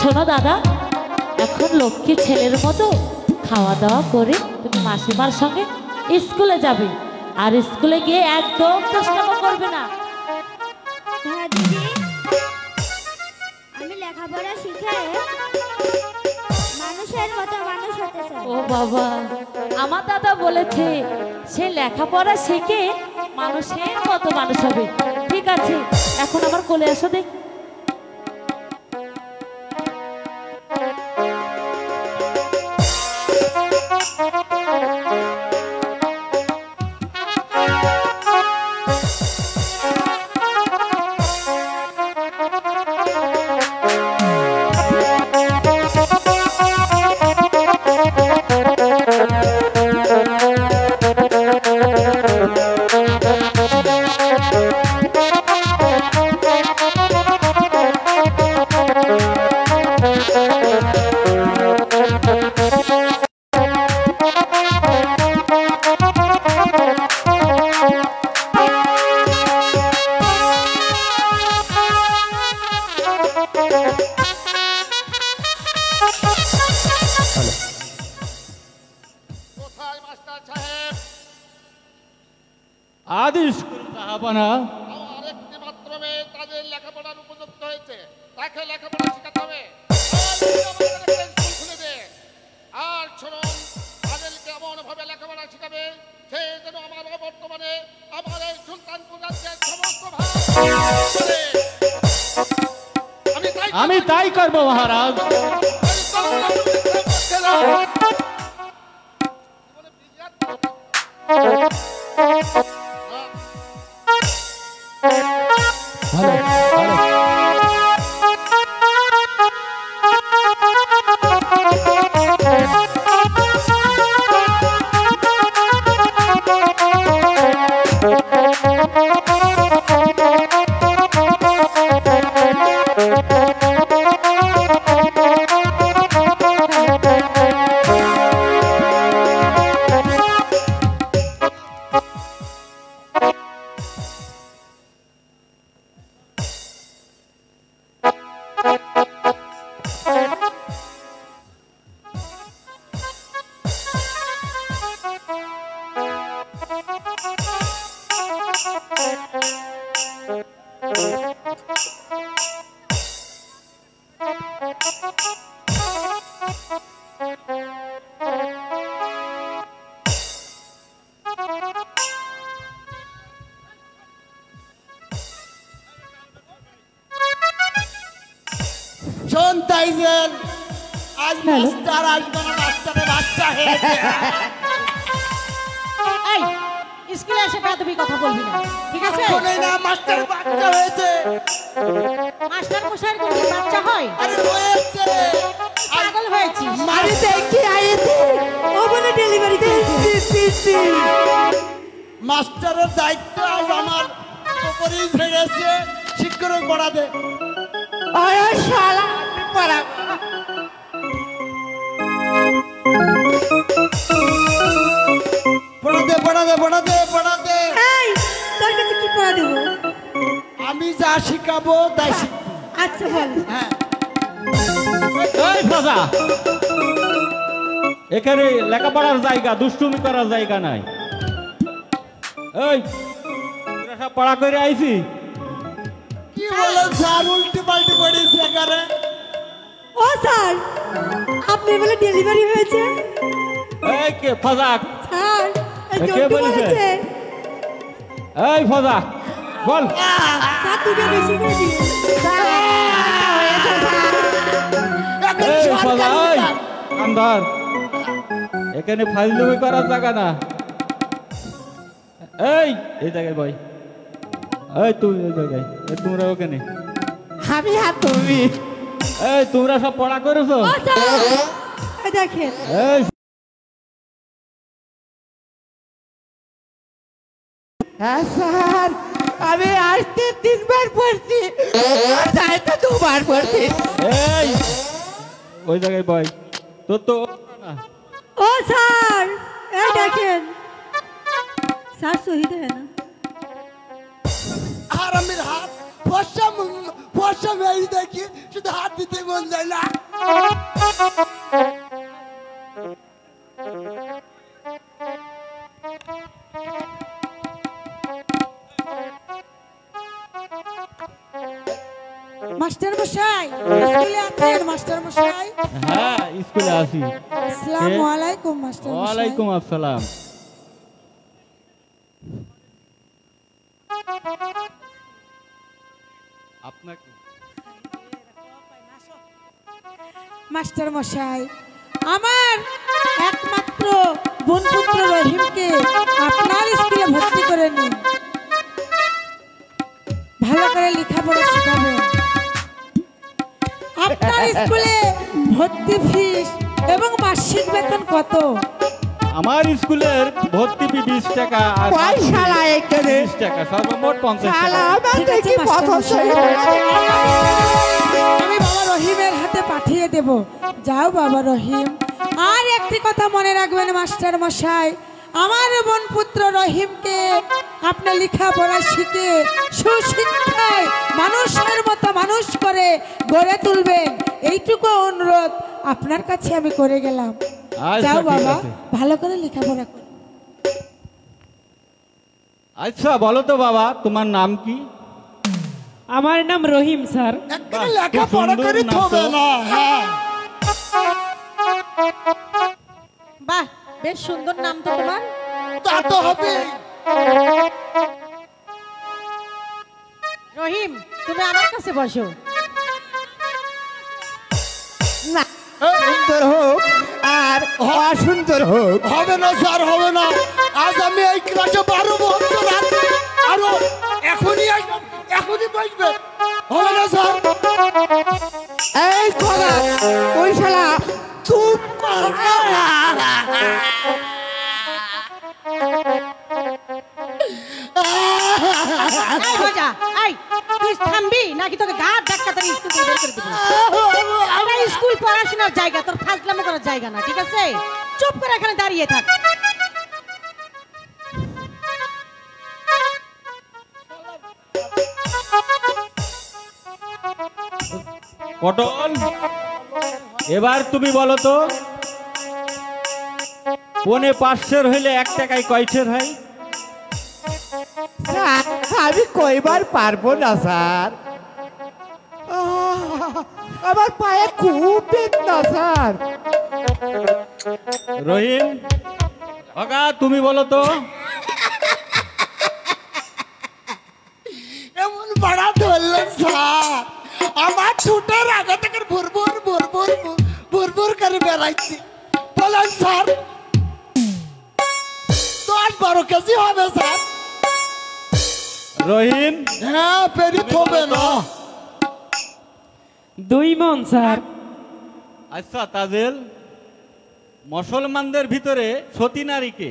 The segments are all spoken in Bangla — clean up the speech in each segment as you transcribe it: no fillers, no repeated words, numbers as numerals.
শোনো দাদা, এখন লক্ষ্মী ছেলের মতো খাওয়া দাওয়া করে তুমি মাসিমার সঙ্গে স্কুলে যাবে, আর স্কুলে গিয়ে একদম দুষ্টামি করবে না। হ্যাঁ দিদি, আমি লেখাপড়া শিখে মানুষের মতো মানুষ হতে চাই। ও বাবা, আমার দাদা বলেছে সে লেখাপড়া শিখে মানুষের মতো মানুষ হবে। ঠিক আছে, এখন আমার কোলে আসো দেখ। আদি স্কুল যাহাবানা আরেকটি মাত্র মেয়ে তাদের লেখাপড়ার উপযুক্ত হয়েছে, তাকে লেখাপড়া শেখাতে হবে। স্কুল খুলে দে। আর শুনুন, তাদেরকে এমন ভাবে লেখাপড়া শেখাবে সে যেন আমার বর্তমানে আমার এই সুলতানপুর রাজ্যের সমস্ত ভাগ। আমি তাই করব মহারাজ। আজ মাস্টার আসবে না, মাস্টারের বাচ্চা হয়েছে। এই স্কুলে এসে তুমি কথা বলবি না, ঠিক আছে? শোনে না, মাস্টারের বাচ্চা হয়েছে। মাস্টার মশাইয়ের কি বাচ্চা হয়? আরে হয়েছে, পাগল হয়েছিস? মারি দেখি আইছে, ও বলে ডেলিভারি দিয়েছি। মাস্টারের দায়িত্ব আজ আমার উপরেই ছেড়েছে, শিক্ষক পড়াতে। আয় শালা পড়া পড়াতে। তোর কাছে কি পড়া দেবো? আমি যা শিখাবো তাই শিখবি। আচ্ছা বল। হ্যাঁ, এই ফাজা, এখানে লেখাপড়ার জায়গা, দুষ্টুমি করার জায়গা নাই। এই তোরা সব পড়া করে আইছি? কি বলো স্যার, উল্টি পাল্টি পড়েছে এখানে। ও স্যার, আপনার বলে ডেলিভারি হয়েছে? এই কে ফাজাক? স্যার এই কে জন্টু বলেছে? বলেছে। এই ফাজাক বল। স্যার দুটো বেশি করে দিন। এই ফাজাক, এই কান্দার, এখানে ফাজলামি করার জায়গা না। এই জায়গায় ভাই, এই তুই এই জায়গায়, তোমরা ওখানে। আমি আর তুমি এই তোমরা সব পড়া করেছো? ও স্যার এই দেখেন এই হ্যাঁ স্যার, আমি আসতে 3 বার পড়ছি, তাই তো 2 বার পড়ছি। এই ওই জায়গায় ভাই, তোর তো না। ও স্যার এই দেখেন স্যার শহীদ হয় না। আর আমি হাত ফর্সা মেয়ে দেখি, শুধু হাত দিতে মন যায় না। মাস্টার মশাই স্কুলে আছেন? মাস্টার মশাই হ্যাঁ স্কুলে আসি। আসসালামু আলাইকুম মাস্টার মশাই। ওয়ালাইকুম আসসালাম। আপনাকে মাস্টার মশাই, আমার একমাত্র বোনপুত্র রহিমকে আপনার স্কুলে ভর্তি করে নিন, ভালো করে লেখাপড়া শেখাবেন। আপনার স্কুলে ভর্তি ফিস এবং মাসিক বেতন কত? আমার স্কুলের ভর্তি ফি 20 টাকা আর ওই শালা এখানে 20 টাকা, সর্বমোট 50 শালা টাকা। আমার ঠিক আছে, দেখি মাস্টার পছন্দ মশাই। হয়েছে। আমি বাবা রহিমের হাতে পাঠিয়ে দেব। যাও বাবা রহিম। আর একটি কথা মনে রাখবেন মাস্টার মশাই, আমার বোন পুত্র রহিমকে আপনি লেখাপড়া শিখে সুশিক্ষায় মানুষের মতো মানুষ করে গড়ে তুলবেন, এইটুকু অনুরোধ আপনার কাছে আমি করে গেলাম। আচ্ছা, যাও ঠিক বাবা, আছে। ভালো করে লেখাপড়া করো। আচ্ছা বলো তো বাবা, তোমার নাম কি? আমার নাম রহিম স্যার। একদিন বাহ, লেখাপড়া খুব সুন্দর করে নাম থবে তো। না। হ্যাঁ বাহ, বেশ সুন্দর নাম তো তোমার। তা তো হবে। রহিম, তুমি আমার কাছে বসো। না, সুন্দর হোক আর অসুন্দর হোক হবে না স্যার, হবে না। আজ আমি এই ক্লাসে 12 বছর আছি, আরো এখনই বসবে, হবে না স্যার। এই খোলা ওই শালা চুপ কর। এই মজা, এই তুই থামবি নাকি তোকে গাঁট ধাক্কা দিয়ে স্কুল থেকে বের করে দিব? এটা স্কুল পড়াশোনার জায়গা, তোর ফাজলামো করার জায়গা না, ঠিক আছে? চুপ করে এখানে দাঁড়িয়ে থাক। পটল, এবার তুমি বলো তো, 5.5 হইলে 1 টাকায় কয়ছের হয়? স্যার, আমি কইবার পারবো না স্যার, আমার পায়ে খুব বেদনা স্যার। রহিম, অগা তুমি বলো তো। এমন বাড়া ধরলেন স্যার, আমার ঠোঁটের আগে থেকে ভুরভুর করে বেড়াইছি। বলেন স্যার, 10-12 কেজি হবে স্যার। রহিম, হ্যাঁ, পেরিত হবে না। 2 মণ স্যার। আচ্ছা তাজেল, মুসলমানদের ভিতরে সতী নারীকে?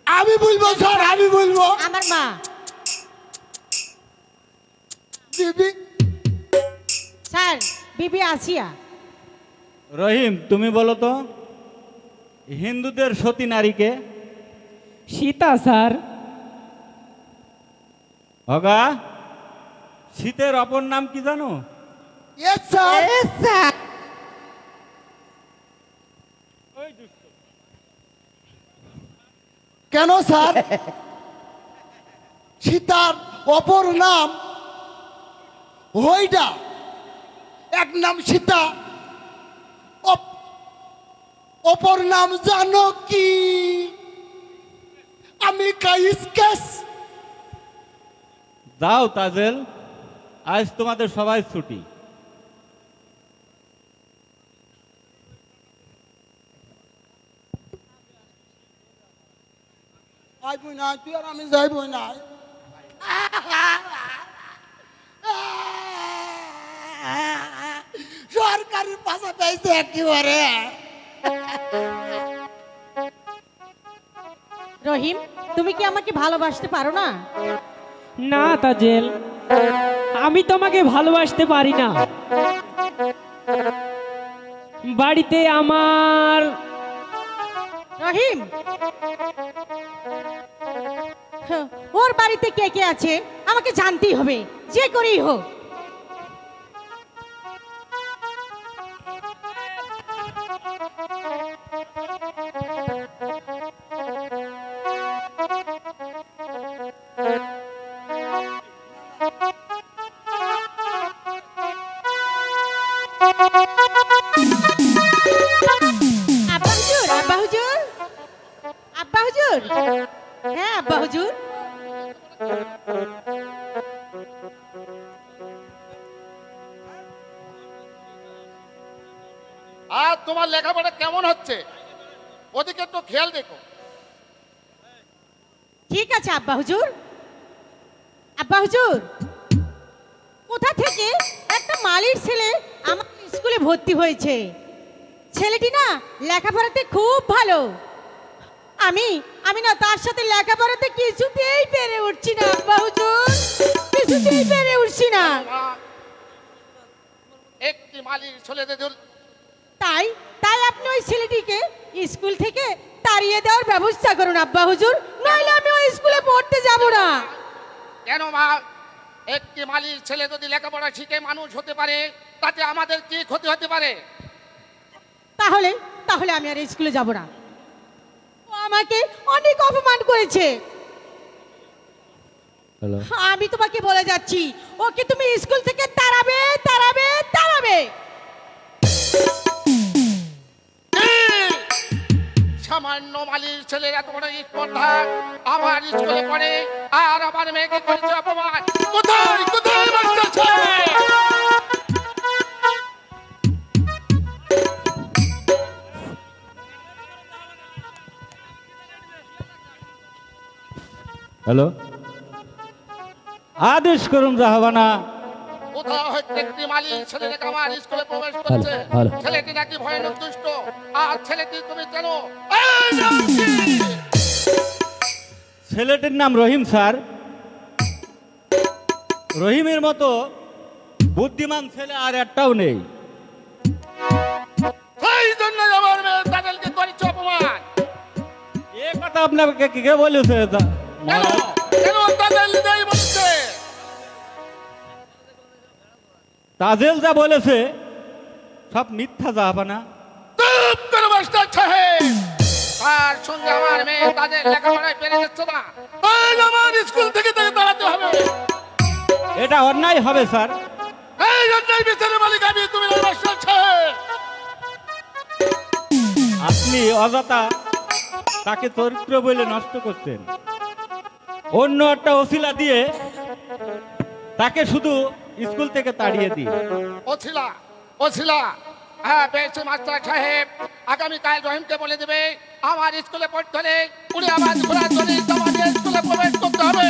আমি বলবো স্যার, আমি বলবো। আমার মা। দিদি, স্যার, বিবি আসিয়া। রহিম তুমি বলো তো, হিন্দুদের সতী নারীকে? সীতা স্যার। অগা, শীতের অপর নাম কি জানো? Yes sir, yes sir. কেন স্যার? সীতার অপর নাম হইডা, এক নাম সীতা, অপর নাম জানো কি? আমি কাইস কেস। যাও তাজেল, আজ তোমাদের সবাই ছুটি। আইবই না, তুই আর আমি যাইবই না। সরকারি পাশা পেয়েছে একেবারে। রহিম, তুমি কি আমাকে ভালোবাসতে পারো না? না তাজেল, আমি তোমাকে ভালোবাসতে পারি না। বাড়িতে আমার রহিম, ওর বাড়িতে কে কে আছে আমাকে জানতেই হবে, যে করেই হোক। আব্বা হুজুর, আব্বা হুজুর, আব্বা হুজুর। হ্যাঁ আব্বা হুজুর। আর তোমার লেখাপড়া কেমন হচ্ছে? ওদিকে একটু খেয়াল দেখো। ঠিক আছে আব্বা হুজুর। আব্বা হুজুর, কোথা থেকে একটা মালির ছেলে আমার স্কুলে ভর্তি হয়েছে। ছেলেটি না লেখাপড়াতে খুব ভালো। আমি না তার সাথে লেখাপড়াতে কিছুতেই পেরে উঠছি না আব্বা হুজুর, কিছুতেই পেরে উঠছি না। একটি মালির ছেলেদের তাই তাই আপনি ওই ছেলেটিকে স্কুল থেকে তাড়িয়ে দেওয়ার ব্যবস্থা করুন আব্বা হুজুর, নইলে আমি ওই স্কুলে পড়তে যাব না। কেন মা? একটি মালির ছেলে যদি লেখাপড়া শিখে মানুষ হতে পারে, তাতে আমাদের কি ক্ষতি হতে পারে? তাহলে তাহলে আমি আর স্কুলে যাব না। ও আমাকে অনেক অপমান করেছে। আমি তোমাকে বলে যাচ্ছি, ওকে তুমি স্কুল থেকে তাড়াবে তাড়াবে তাড়াবে। সামান্য মালির ছেলের এত বড় স্পর্ধা, আমার স্কুলে পড়ে আর আমার মেয়েকে করেছে অপমান। কোথায় কোথায় মাস্টার সাহেব? হ্যালো, আদেশ করুন জাহাবানা। কোথাও হয়তো একটি মালির ছেলেকে আমার স্কুলে প্রবেশ করেছে। ছেলেটি নাকি ভয়ানক দুষ্ট। আর ছেলেটি তুমি জানো? ছেলেটির নাম রহিম স্যার। রহিমের মতো বুদ্ধিমান ছেলে আর একটাও নেই। সেই জন্যই আমার মেয়ে তাদেরকে করেছে অপমান। এ কথা আপনাকে কে বলেছে? কেন কেন তাদের নিজেই বলছে? তাজেল যা বলেছে সব মিথ্যা জাহাবানা। চুপ করো মাস্টার সাহেব। তার সঙ্গে আমার মেয়ে তাদের লেখাপড়ায় পেরে যাচ্ছে না। আজ আমার স্কুল থেকে তাকে তাড়াতে হবে। এটা অন্যায় হবে স্যার। এই অন্যায় বিচারের মালিক আমি, তুমি নয় মাস্টার সাহেব। আপনি অযথা তাকে চরিত্র বলে নষ্ট করছেন। অন্য একটা ওসিলা দিয়ে তাকে শুধু স্কুল থেকে তাড়িয়ে দিয়ে। ওছিলা হ্যাঁ পেয়েছে মাস্টার সাহেব। আগামীকাল রহিমকে বলে দেবে আমার স্কুলে পড়তে হলে উড়ে আবার ঘোরার জন্য তোমাদের স্কুলে প্রবেশ করতে হবে।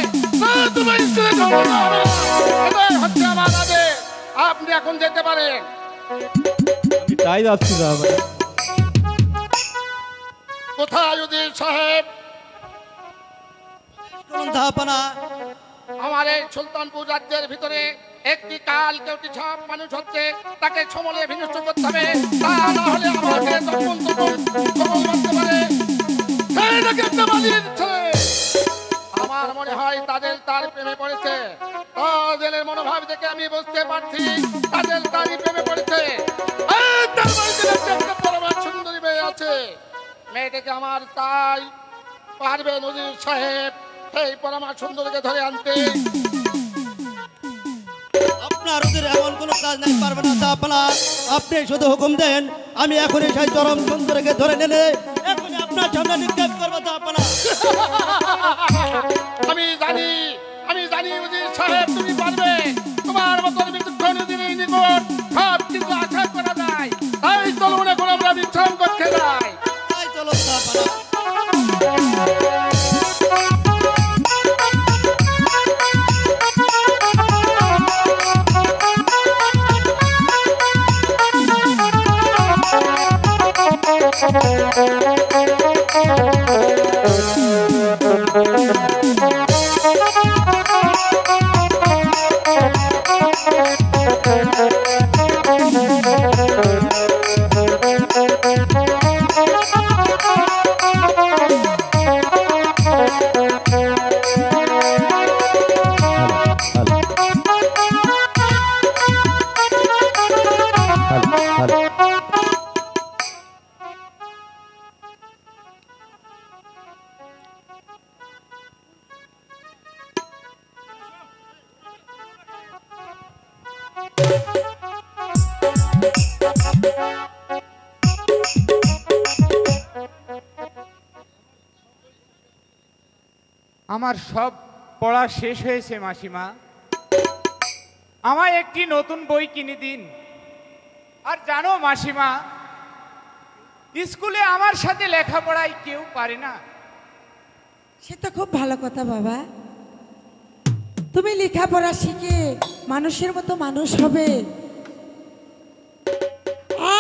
তোমার স্কুলে এটাই হচ্ছে আমার আদেশ। আপনি এখন যেতে পারেন। আমি তাই যাচ্ছি জাহাবানা। কোথায় উজির সাহেব? আমার এই সুলতানপুর রাজ্যের ভিতরে একটি কাল কেউটি সব মানুষ হচ্ছে, তাকে সমলে বিনষ্ট করতে হবে। তা না হলে আমাকে তখন মারতে পারে। আমার মনে হয় তাদের তার প্রেমে পড়েছে। তাদের মনোভাব দেখে আমি বুঝতে পারছি তাদের তারই প্রেমে পড়েছে। তার বাড়িতে একটা পরমা সুন্দরী মেয়ে আছে। মেয়েটাকে আমার তাই পারবে নজির সাহেব সেই পরমা সুন্দরীকে ধরে আনতে। আপনার ওদের এমন কোনো কাজ নাই, পারবে না জাহাপনা। আপনি শুধু হুকুম দেন, আমি এখনই সেই চরম সুন্দরকে ধরে নেনে এখনই আপনার সামনে নিক্ষেপ করবো তো আপনারা। আমি জানি উজির সাহেব তুমি পারবে। তোমার মতন বিচক্ষণ উজিরের নিকট সব কিছু আশা করা যায়। তাই চলুন এখন আমরা বিশ্রাম করতে যাই। তাই চলো তো আপনারা। আমার সব পড়া শেষ হয়েছে মাসিমা, আমায় একটি নতুন বই কিনে দিন। আর জানো মাসিমা, স্কুলে আমার সাথে লেখাপড়ায় কেউ পারে না। সে তো খুব ভালো কথা বাবা, তুমি লেখাপড়া শিখে মানুষের মতো মানুষ হবে,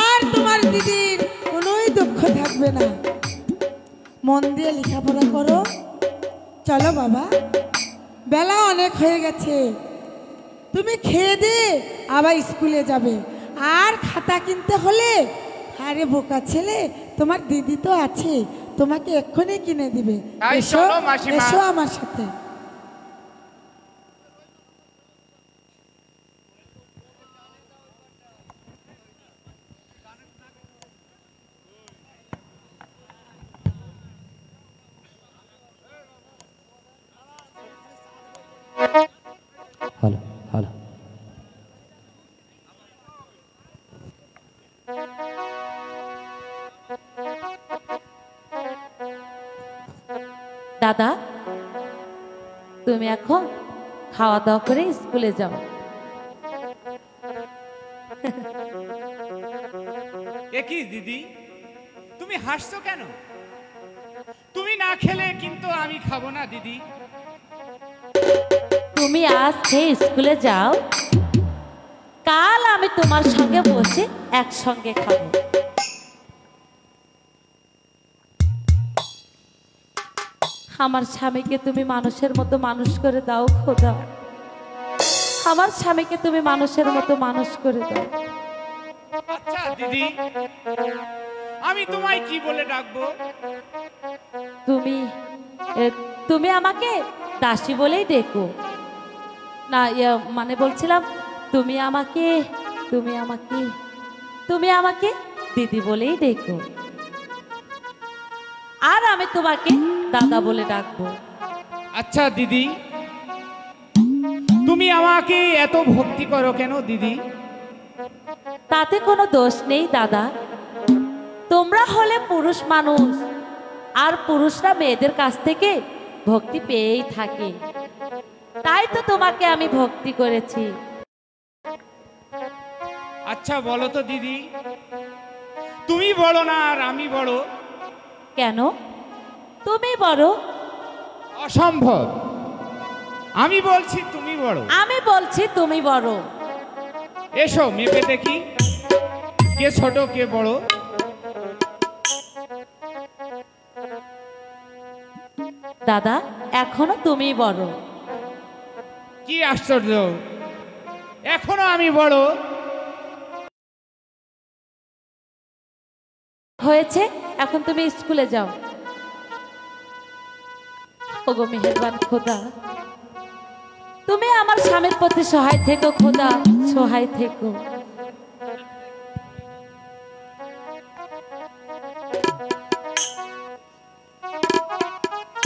আর তোমার দিদির কোনোই দুঃখ থাকবে না। মন দিয়ে লেখাপড়া করো। চলো বাবা, বেলা অনেক হয়ে গেছে, তুমি খেয়ে দিয়ে আবার স্কুলে যাবে। আর খাতা কিনতে হলে, আরে বোকা ছেলে, তোমার দিদি তো আছে, তোমাকে এক্ষুনি কিনে দিবে। এসো এসো আমার সাথে। Hello hello. দাদা, তুমি এখন খাওয়া দাওয়া করে স্কুলে যাও। এ কি দিদি, তুমি হাসছো কেন? তুমি না খেলে কিন্তু আমি খাবো না দিদি। তুমি আজ খেয়ে স্কুলে যাও, কাল আমি তোমার সঙ্গে বসে একসঙ্গে খাবো। আমার স্বামীকে তুমি মানুষের মতো মানুষ করে দাও খোদা, আমার স্বামীকে তুমি মানুষের মতো মানুষ করে দাও। আচ্ছা দিদি, আমি তোমায় কি বলে ডাকবো? তুমি তুমি আমাকে দাসী বলেই ডেকো না, মানে বলছিলাম তুমি আমাকে তুমি আমাকে তুমি আমাকে দিদি বলেই ডেকো, আর আমি তোমাকে দাদা বলে ডাকবো। আচ্ছা দিদি, তুমি আমাকে এত ভক্তি করো কেন দিদি? তাতে কোনো দোষ নেই দাদা, তোমরা হলে পুরুষ মানুষ, আর পুরুষরা মেয়েদের কাছ থেকে ভক্তি পেয়েই থাকে, তাই তো তোমাকে আমি ভক্তি করেছি। আচ্ছা বলো তো দিদি, তুমি বলো না আর আমি বড়? কেন তুমি বড়? অসম্ভব, আমি বলছি তুমি বড়। আমি বলছি তুমি বড়। এসো মেপে দেখি কে ছোট কে বড়। দাদা, এখনো তুমি বড়। কি আশ্চর্য, এখনো আমি বড়? হয়েছে, এখন তুমি স্কুলে যাও। ওগো মেহেরবান খোদা, তুমি আমার স্বামীর প্রতি সহায় থেকো খোদা, সহায় থেকো।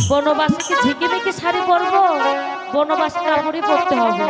বনবাসে কি ঝিকিমিকি শাড়ি পরবো? বনবাসে কাপড়ই পরতে হবে।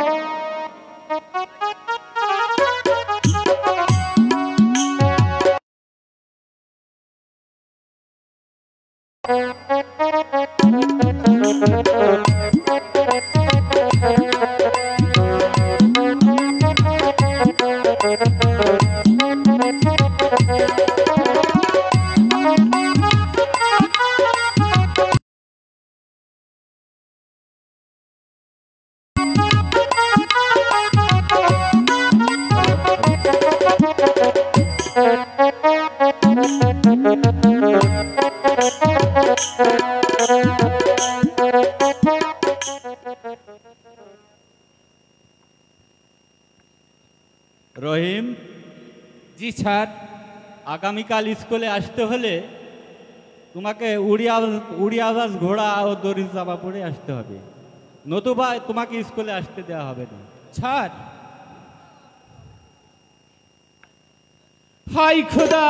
রহিম, জি স্যার। আগামীকাল স্কুলে আসতে হলে তোমাকে উড়িয়াবাজ ঘোড়া ও দড়ি চাপা পরে আসতে হবে, নতুবা তোমাকে স্কুলে আসতে দেওয়া হবে না। স্যার, হাই খোদা,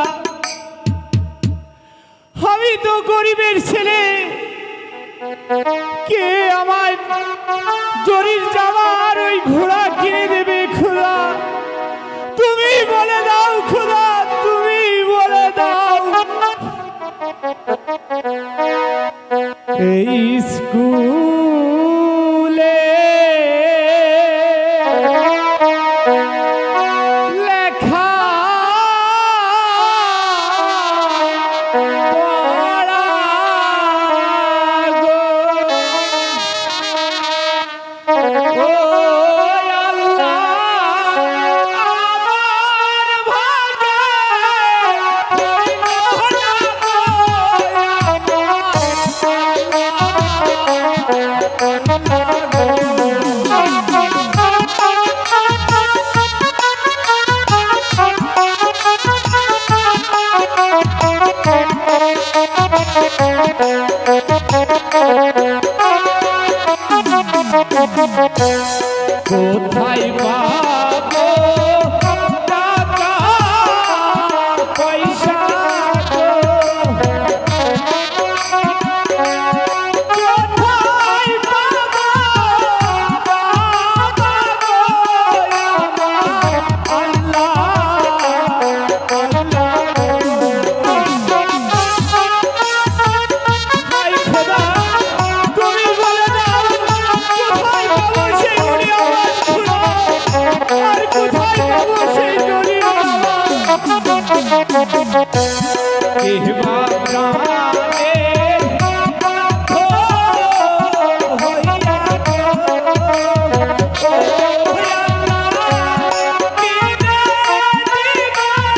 আমি তো গরিবের ছেলে, কে আমার জরির জামা আর ওই ঘোড়া কিনে দেবে খোদা? তুমি বলে দাও খোদা, তুমি বলে দাও। এই স্কুলে লেখা পড়া গো, ও আল্লাহ, আমার ভাগ্যে কোথায় পাবো টাকা পয়সা গো? কোথায় পাবো বাবা গো আমার? আল্লাহ আল্লাহ, হায় খোদা, তুমি বলে দাও কোথায় পাবো সেই উড়িয়াবাজ ঘোড়া, আর কোথায় পাবো সেই দড়ি বাবা? কে বা প্রাণের বাধ্য হইয়া গো, ও আল্লাহ, কিনে দিবে বাবা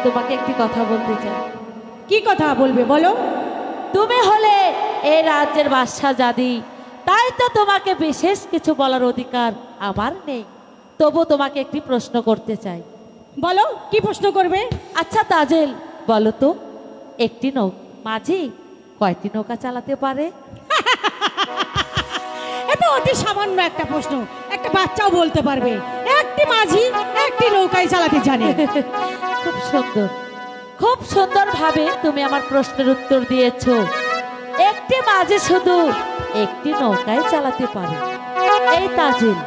তোমাকে একটি কথা বলতে চাই। কি কথা বলবে বলো? তুমি হলে এই রাজ্যের বাদশা জাদি, তাই তো তোমাকে বিশেষ কিছু বলার অধিকার আমার নেই। তবু তোমাকে একটি প্রশ্ন করতে চাই। বলো, কি প্রশ্ন করবে? আচ্ছা তাজেল, বলো তো একটি মাঝি কয়টি নৌকা চালাতে পারে? এটা অতি সামান্য একটা প্রশ্ন, একটা বাচ্চাও বলতে পারবে। একটি মাঝি একটি নৌকায় চালাতে জানে। খুব সুন্দর, খুব সুন্দর ভাবে তুমি আমার প্রশ্নের উত্তর দিয়েছো। একটি মাঝি শুধু একটি নৌকায় চালাতে পারে। এই তাজিল,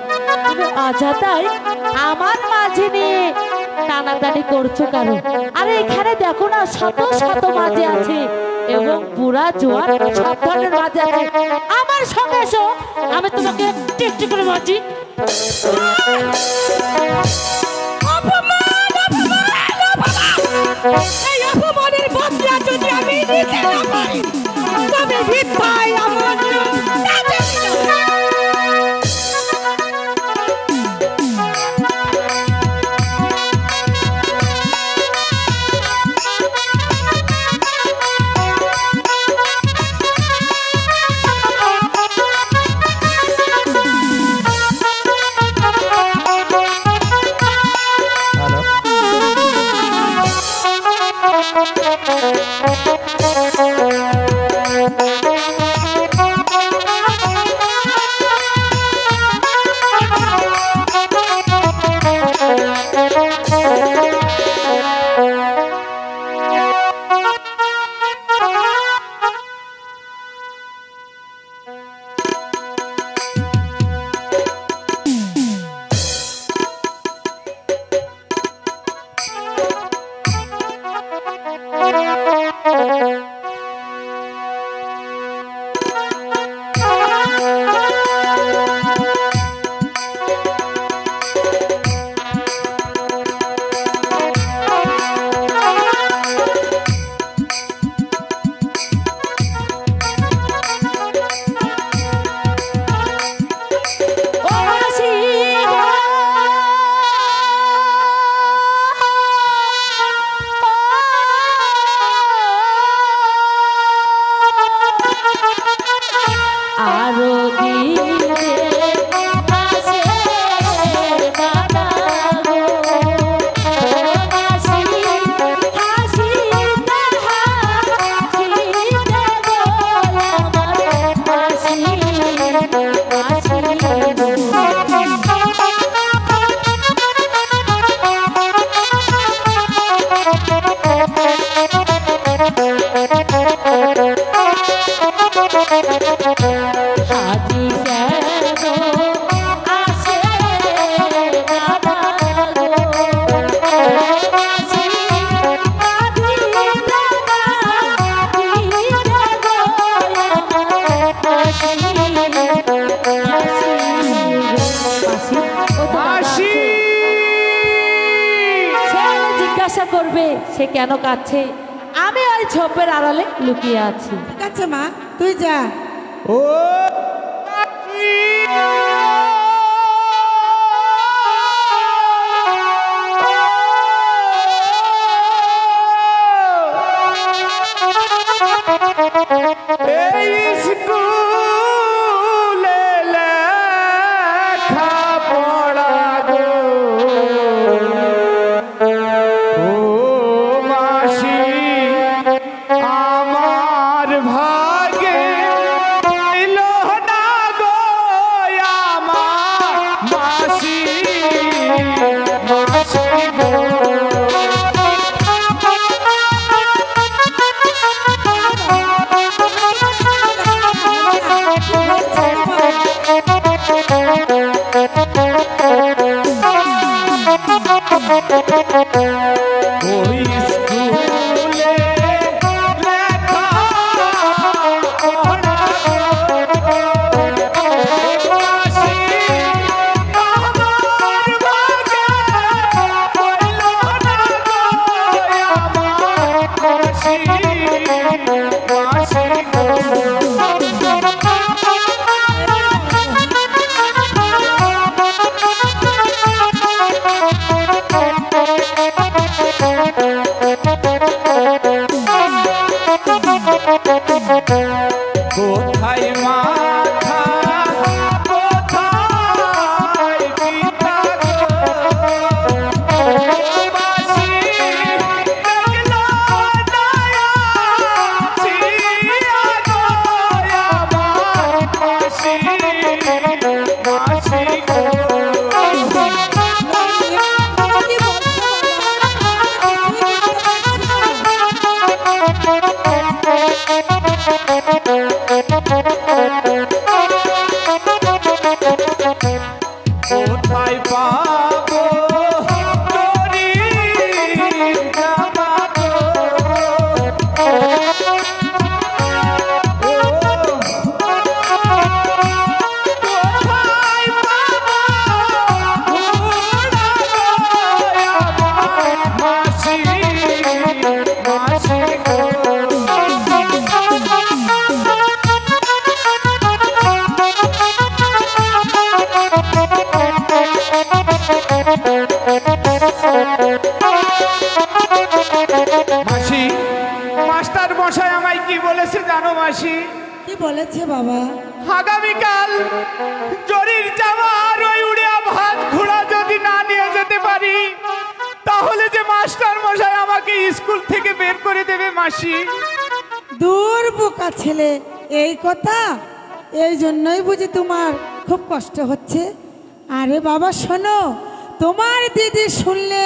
তুমি অযথাই আমার মাঝি নিয়ে টানাটানি করছো কারো। আরে এখানে দেখো না, শত শত মাঝি আছে এবং বুড়া জোয়ার সব ধরনের মাঝি আছে। আমার সঙ্গে এসো, আমি তোমাকে টেস্টি করে মাঝি। এই অপমানের বদলা যদি আমি নিতে না পারি, তবে ভিক্ষায় আমার করবে সে কেন কাছে, আমি ওই ঝোপের আড়ালে লুকিয়ে আছি। ঠিক আছে মা, তুই যা। ও মাসি মাসি গো ওই স্কুলে লেখা পড়া মাসি আমার ভাগে হইল না গো আমার মাসি মাসি গো কোথায় মাথা কোথায় পিতা গো মাসি দেখলো দয়া চিয়া গো আমার মাসি মাসি গো কোথায় পাবো তোরি জামা গো কোথায় পাবো ঘোড়া গো আমার মাসি মাসি গো মাসি মাস্টার মশাই আমায় কি বলেছে জানো মাসি? কি বলেছে বাবা? আগামীকাল জরির জামা আর ওই উড়িয়া ভাত ঘোড়া যদি না নিয়ে যেতে পারি তাহলে যে মাস্টার মশাই আমাকে স্কুল থেকে বের করে দেবে মাসি। দূর বোকা ছেলে, এই কথা? এই জন্যই বুঝি তোমার খুব কষ্ট হচ্ছে? আরে বাবা শোনো, তোমার দিদি শুনলে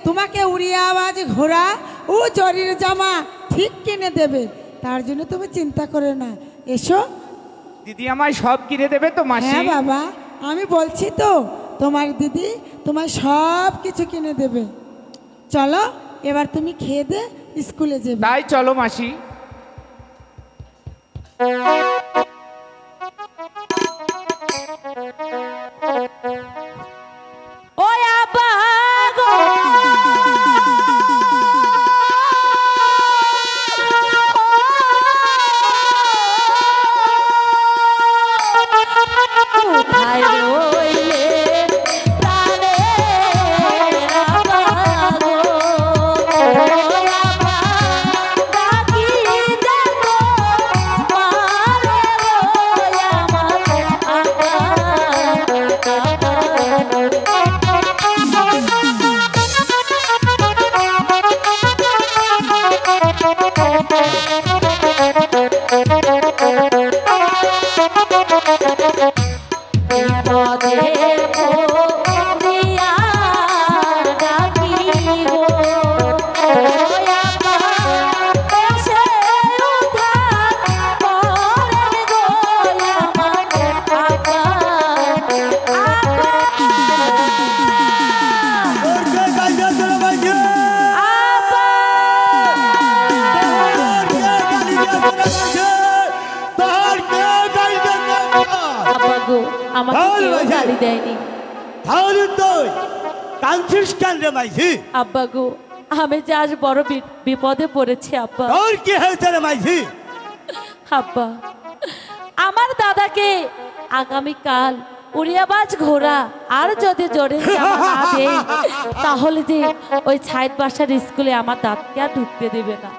তোমাকে উড়িয়া আওয়াজ ঘোড়া ও জরির জামা ঠিক কিনে দেবে, তার জন্য তুমি চিন্তা করো না। এসো। দিদি আমায় সব কিনে দেবে তো মাসি? হ্যাঁ বাবা, আমি বলছি তো তোমার দিদি তোমায় সব কিছু কিনে দেবে। চলো এবার তুমি খেয়ে দে স্কুলে যাবে। তাই চলো মাসি। ওই আব্বা গো কোথায় রইলেন প্রাণে আব্বা গো ওই আব্বা ডাকি দেখো মারে ওই আমার আমাকে কেউ গালি দেয়নি। আব্বা গো, আমি যে আজ বড় বিপদে পড়েছি আব্বা। কি হয়েছে রে মাইঝি? আব্বা, আমার দাদাকে আগামীকাল উড়িয়াবাজ ঘোড়া আর যদি জোরে জামা না দেয় তাহলে যে ওই ছাইদ বাসার স্কুলে আমার দাদকে আর ঢুকতে দেবে না।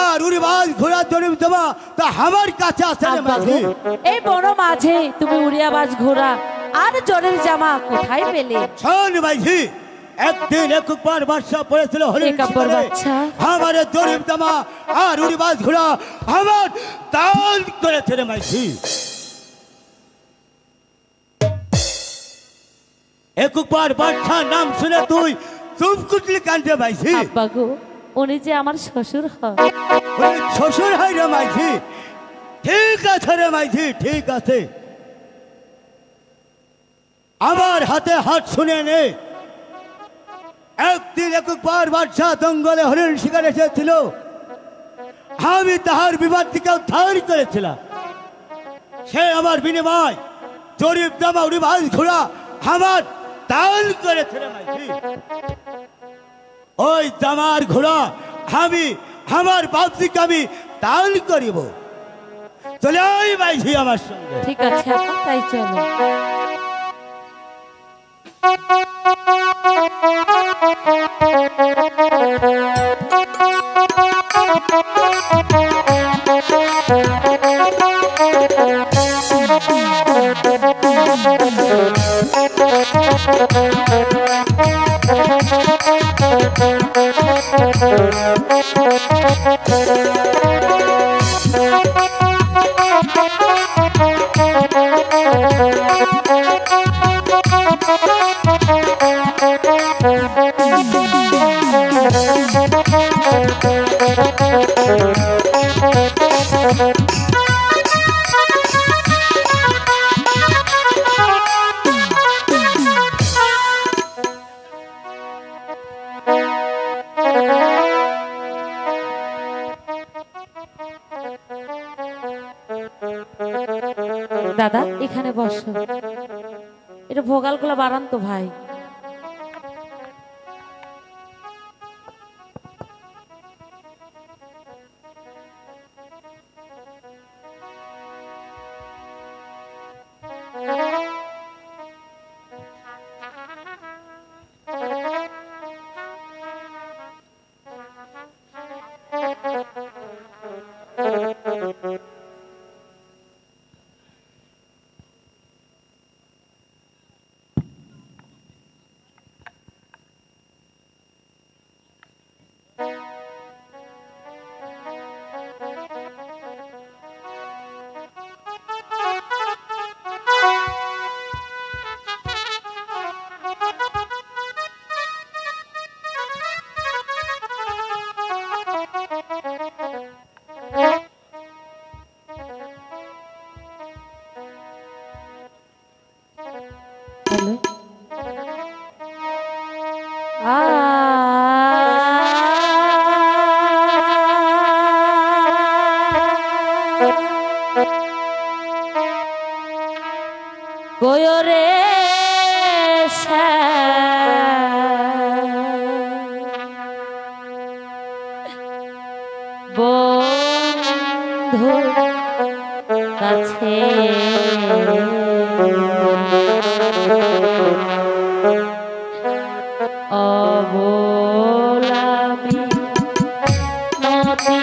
আর উড়িয়াবাজ ঘোড়া জরিপ দেবা তা আমার কাছে আছে রে মাইঝি। এই বড় মাঝে তুমি উড়িয়াবাজ ঘোড়া আর জোরের জামা কোথায় পেলে? শোন মাইঝি, একদিন একবার বাদশা পড়েছিল আমার জরিপ জামা আর উড়িবাজ ঘোড়া আমার দান করেছে রে মাইঝি। একবার বাদশার নাম শুনে তুই চুপ কুটলি কান্দে মাইছি। আব্বা গো, উনি যে আমার শ্বশুর হয়। শ্বশুর হয় রে মাইছি? ঠিক আছে রে মাইছি, ঠিক আছে। আমার হাতে হাত শুনে নে। একদিন একবার বাদশাহ জঙ্গলে হরিণ শিকার এসেছিল, আমি তাহার বিবাদ থেকে উদ্ধার করেছিলাম। সে আমার বিনিময় জরিপ জামা উড়িবাজ ঘোড়া আমার দান করেছিল মাইছি। ওই জামার ঘোড়া আমি আমার বাপজিকে আমি দান করিব। চলে আই মাইছি আমার সঙ্গে। ঠিক আছে আপা, তাই চলো। দাদা এখানে বসো, এটা ভোগালগুলো বাড়ান তো ভাই। গোয়রে বন্ধু কাছে অবলামি নদী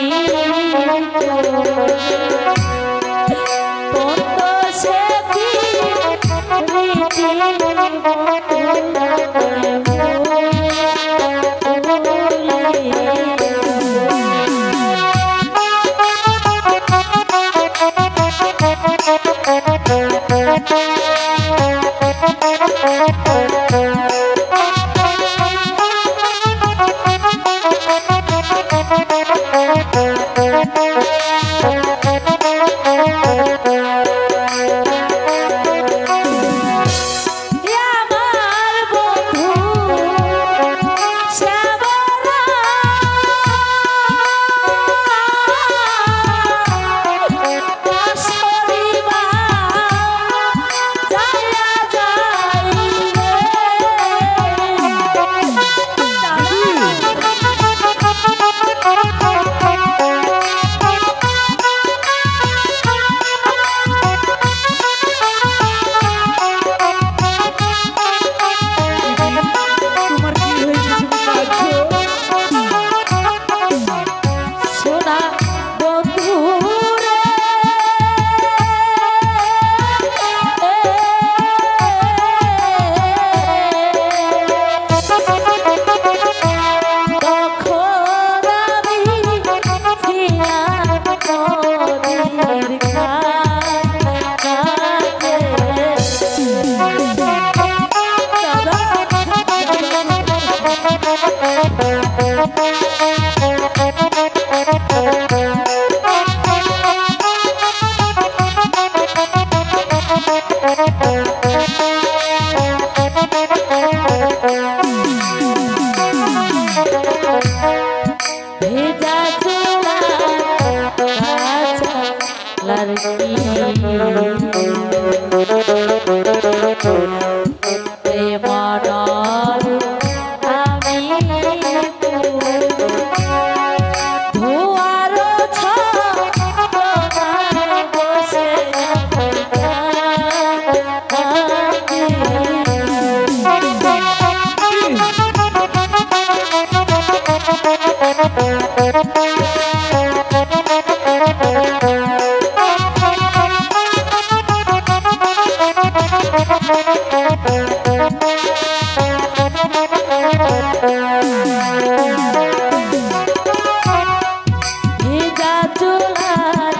ভেজা চুলার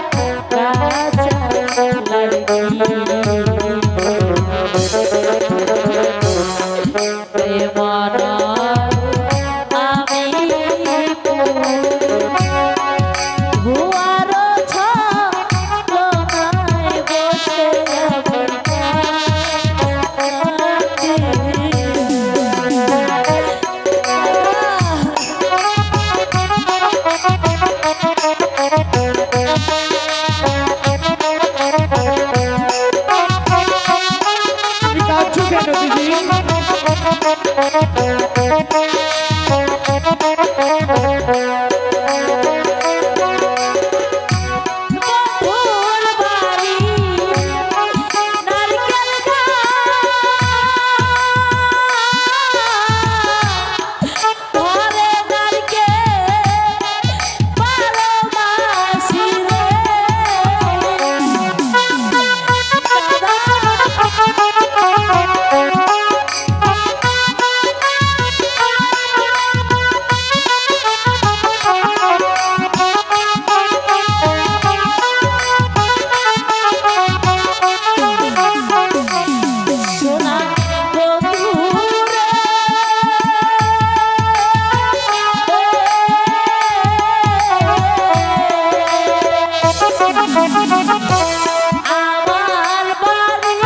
কাঁচা লড়কি প্রেমনার আমি ভুয়ার ছলনায় বসে তুমি কাঁদছো কেন দিদি? বন্ধুর বাড়ি নারকেল ঘরে নারকেল 12 মাসি রে সোনা বন্ধুরে আমার বাড়ি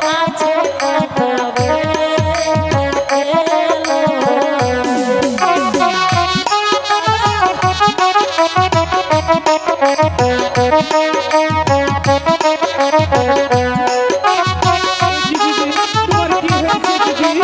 কাছে কাটাবে দিদি, তোমার কি হয়েছে দিদি?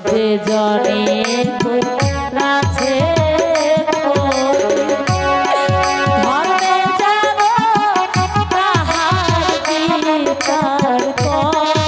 যে জনে রাছে ধর্মে যাব তাহার বিচার করে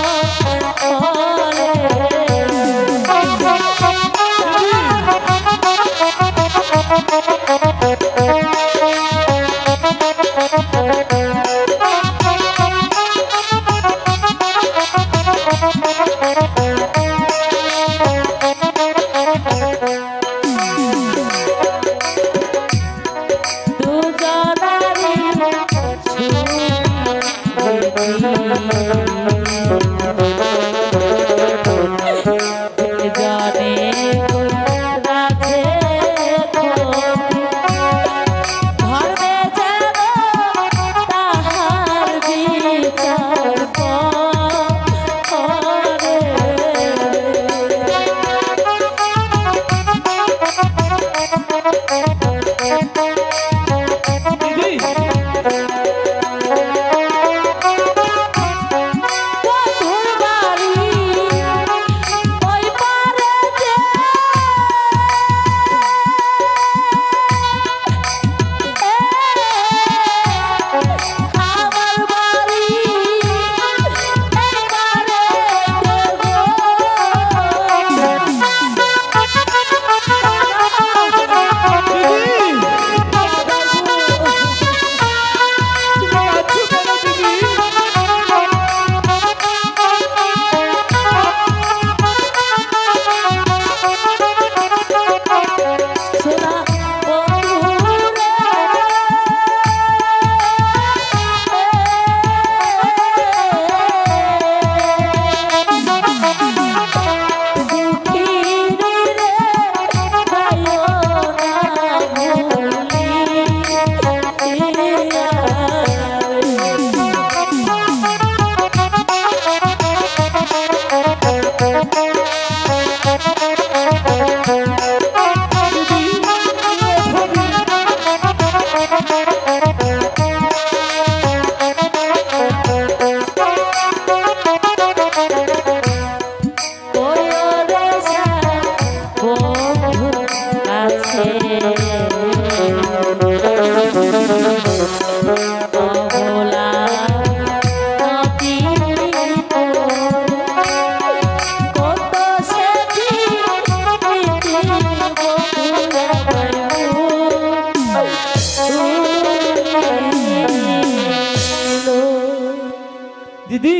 দিদি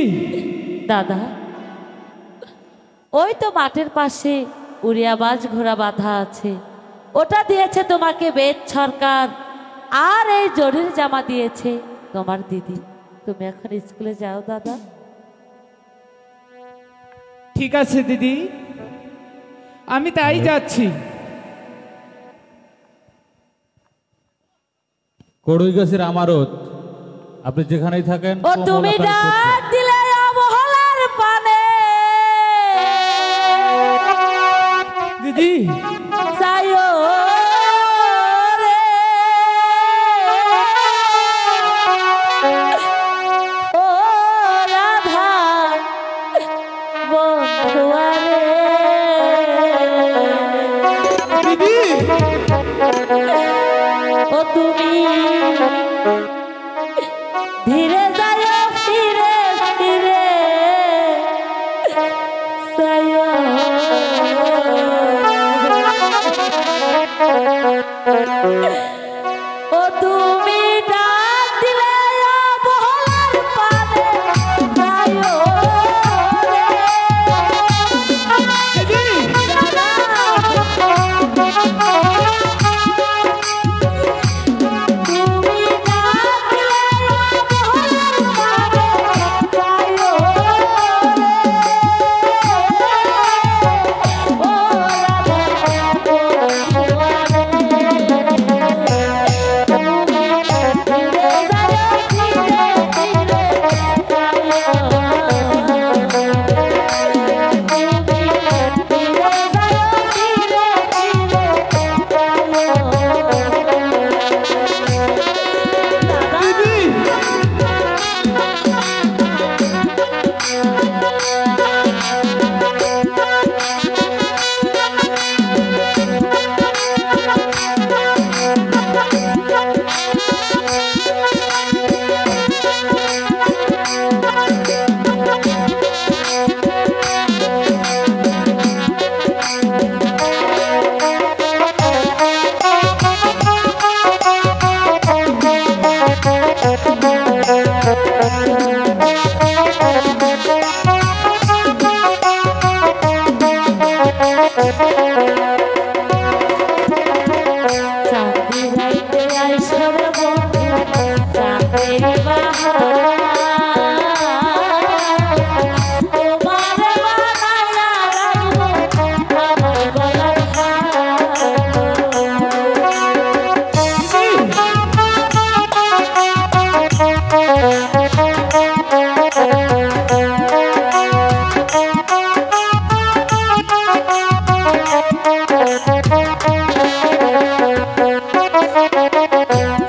দাদা, ওই তো মাঠের পাশে উড়িয়াবাজ ঘোড়া বাঁধা আছে, ওটা দিয়েছে তোমাকে বেদ সরকার, আর এই জরির জামা দিয়েছে তোমার দিদি। তুমি এখন স্কুলে যাও দাদা। ঠিক আছে দিদি, আমি তাই যাচ্ছি। কড়ই গাছের আমারত, আপনি যেখানেই থাকেন ও তুমি ডাক দিলে অবহেলার পানে দিদি যাইও রে, ও রাধা বন্ধুয়া রে। দিদি ও তুমি ধীরে যাইও ফিরে ফিরে যাইও। ও তুমি ডাক দিলে অবহেলার পানে যাইও রে। দাদা, তুমি ডাক দিলে অবহেলার পানে যাইও রে। ও রাধা বন্ধুয়া রে, তুমি ফিরে যাইও ফিরে ফিরে যাইও। তুমি ফিরে যাইও ফিরে ফিরে চাঁদি রাইতে আইসর বন্ধু চাঁদের বাহার, তোমারে বানাইয়া রাখবো আমার গলার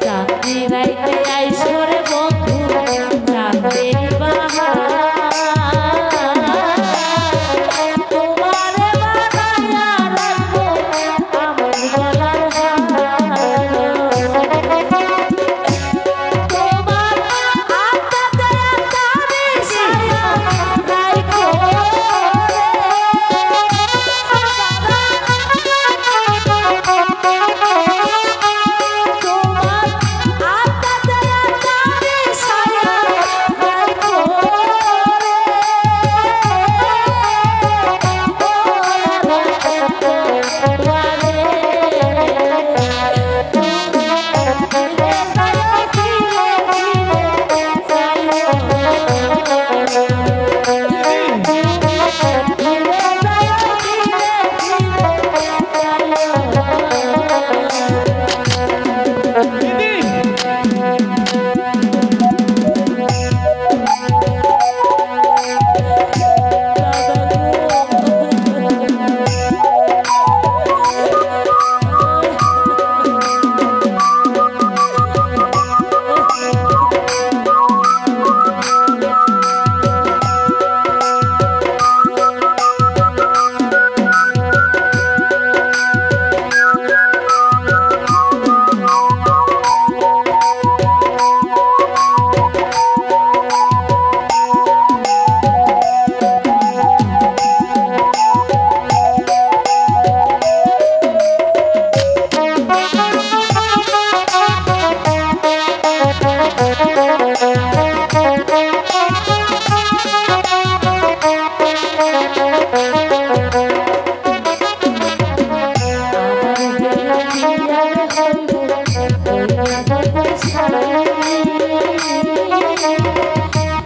চাঁদি রাইতে আইসর বন্ধু চাঁদের বাহার, তোমারে বানাইয়া রাখবো আমার গলার হার। তোমার আত্মাতে আত্মারে ছায়া রাইখো রে। তোমার আত্মাতে আত্মারে ছায়া রাইখো রে। ও রাধা বন্ধুয়া রে, তুমি ফিরে যাইও ফিরে ফিরে যাইও। তুমি ফিরে যাইও ফিরে ফিরে যাইও। দিদি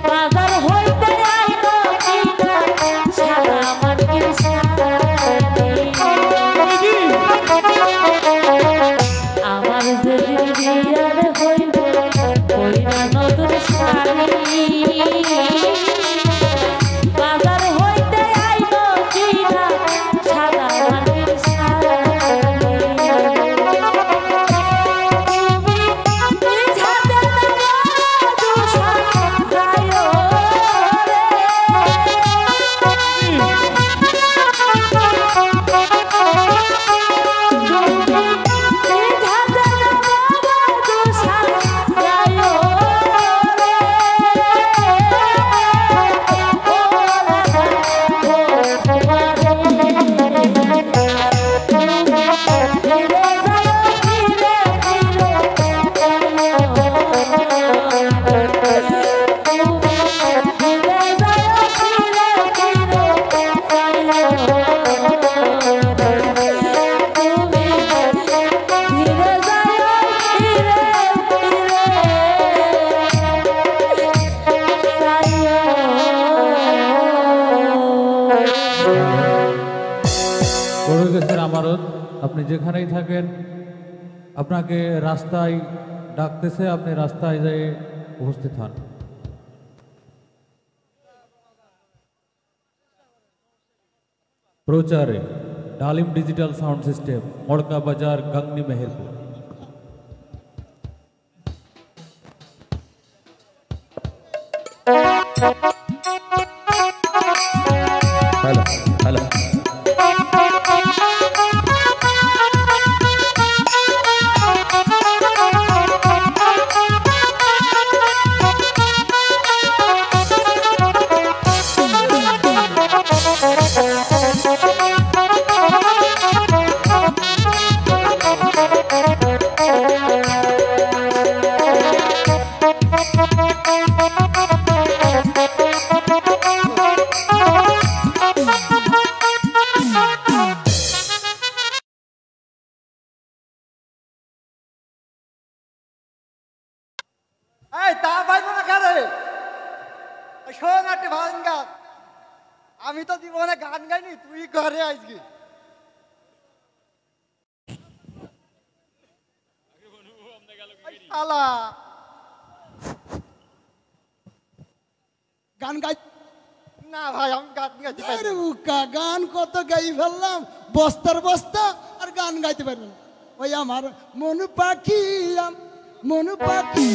বাজার হইতে আইলো কিনা সাদা মাটির শাড়ি। আমার যেদিন বিয়ার হইব কইরা নতুন শাড়ি। বাজার হইতে আইলো কিনা সাদা মাটির শাড়ি। আপনি যেখানেই থাকেন আপনাকে রাস্তায় ডাকতেছে, আপনি রাস্তায় যেয়ে উপস্থিত হন। প্রচারে ডালিম ডিজিটাল সাউন্ড সিস্টেম, মড়কা বাজার, গাংনী, মেহেরপুর। হ্যালো হ্যালো আমি তো জীবনে গান গাইনি, তুই ঘরে আজকে গান গাই না ভাই, আমি গান গাইতে পারি না। গান কত গাই ফেললাম, বস্তার বস্তা, আর গান গাইতে পারবো না। ওই আমার মন পাখি, মন পাখি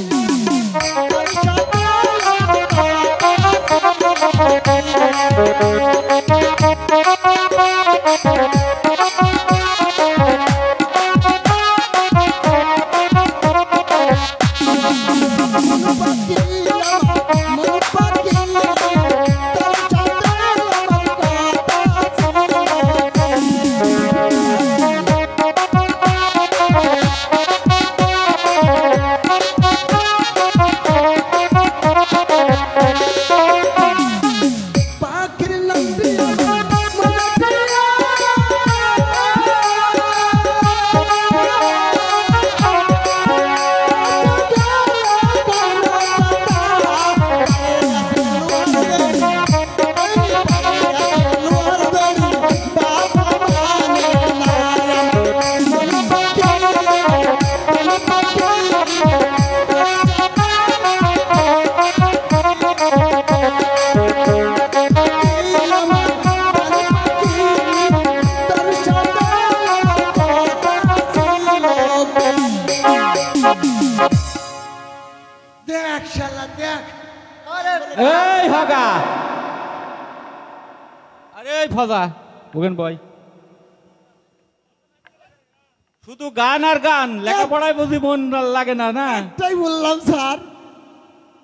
শুধু গান আর গান, লেখাপড়ায় বুঝি মন লাগে না? না তাই বললাম স্যার।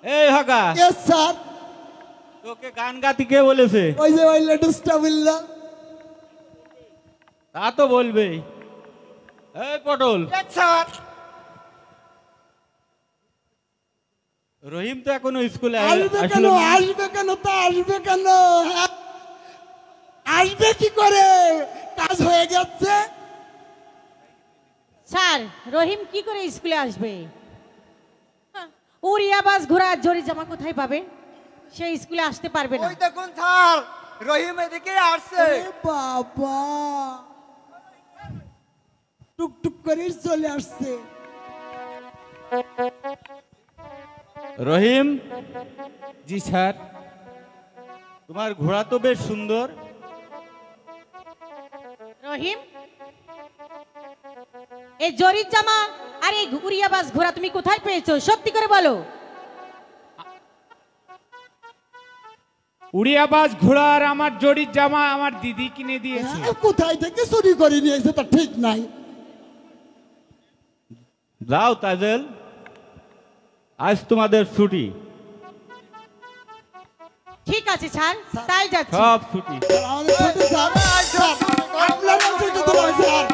এই হাগা, স্যার তোকে গান গাতি কে বলেছে? ওই যে ওই লেডিসটা বললাম। তা তো বলবে। এই পটল, স্যার রহিম তো এখনো স্কুলে আসবে কেন? আসবে কেন? তা আসবে কেন? আসবে কি করে? কাজ হয়ে যাচ্ছে। স্যার, রহিম কি করে স্কুলে আসবে? উড়িয়াবাজ ঘোড়া জরি জামা কোথায় পাবে? সে স্কুলে আসতে পারবে না। ওই দেখুন স্যার, রহিম এদিকে আসছে। বাবা টুকটুক করে চলে আসছে। রহিম, জি স্যার। তোমার ঘোড়া তো বেশ সুন্দর। রহিম, এই জরির জামা আর এই উড়িয়াবাজ ঘোড়া তুমি কোথায় পেয়েছো? সত্যি করে বলো। উড়িয়াবাজ ঘোড়া আর আমার জরির জামা আমার দিদি কিনে দিয়েছে। কোথায় থেকে চুরি করে নিয়েছে তা ঠিক নাই। যাও তাজেল, আজ তোমাদের ছুটি। ঠিক আছে স্যার, তাই যাচ্ছি। সব ছুটি। আমাদের ছুটি স্যার। স্যার, আপনার ছুটি দিলাম স্যার।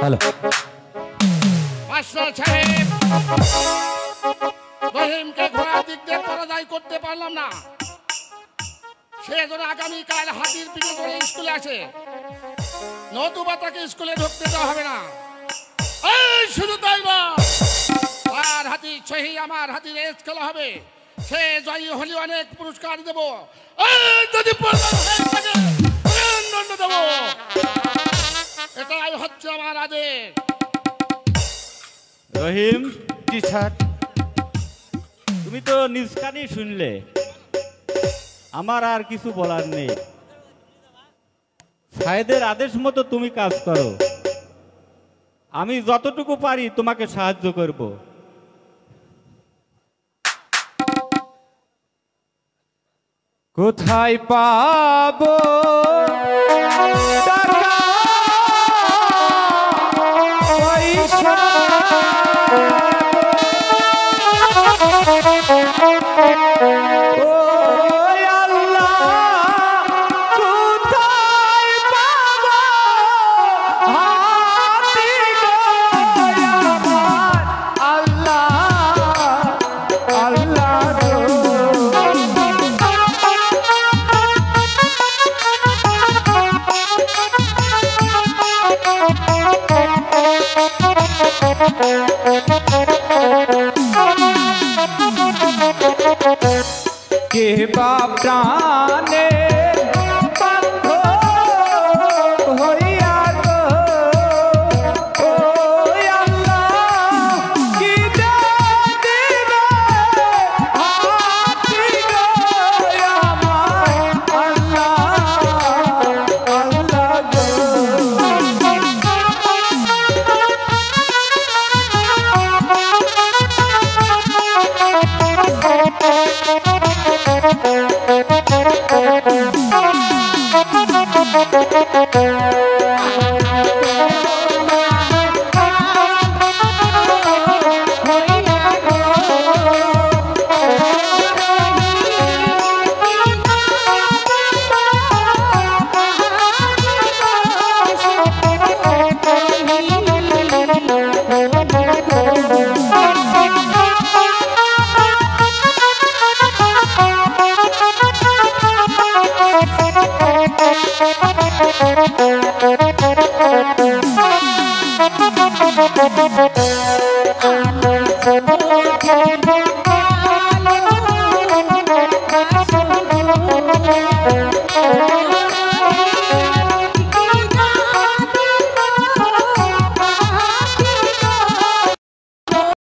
হ্যালো। মাস্টার সাহেব, রহিমকে ঘোড়ার দিক দিয়ে পরাজয় করতে পারলাম না। সে যেন আগামীকাল হাতির পিঠে করে স্কুলে আসে, নতুবা তাকে স্কুলে ঢুকতে দেওয়া হবে না। এই শুধু তাই না, আর হাতির সহি আমার হাতির রেস খেলা হবে। সে জয়ী হলে অনেক পুরস্কার দেব। যদি দণ্ড দেব, এটাই হচ্ছে আমার আদেশ। রহিম, জি স্যার। তুমি তো নিজ কানেই শুনলে, আমার আর কিছু বলার নেই। সাহেদের আদেশ মতো তুমি কাজ করো, আমি যতটুকু পারি তোমাকে সাহায্য করব। কোথায় পাবো টাকা পয়সা? ও আল্লাহ, কোথায় পাবো হাতি গো আমার? আল্লাহ আল্লাহ গো। কে বা প্রাণে বাধ্য হইয়া গো, ও আল্লাহ, কি দিবে হাতি গো আমার? আল্লাহ আল্লাহ গো। Thank you.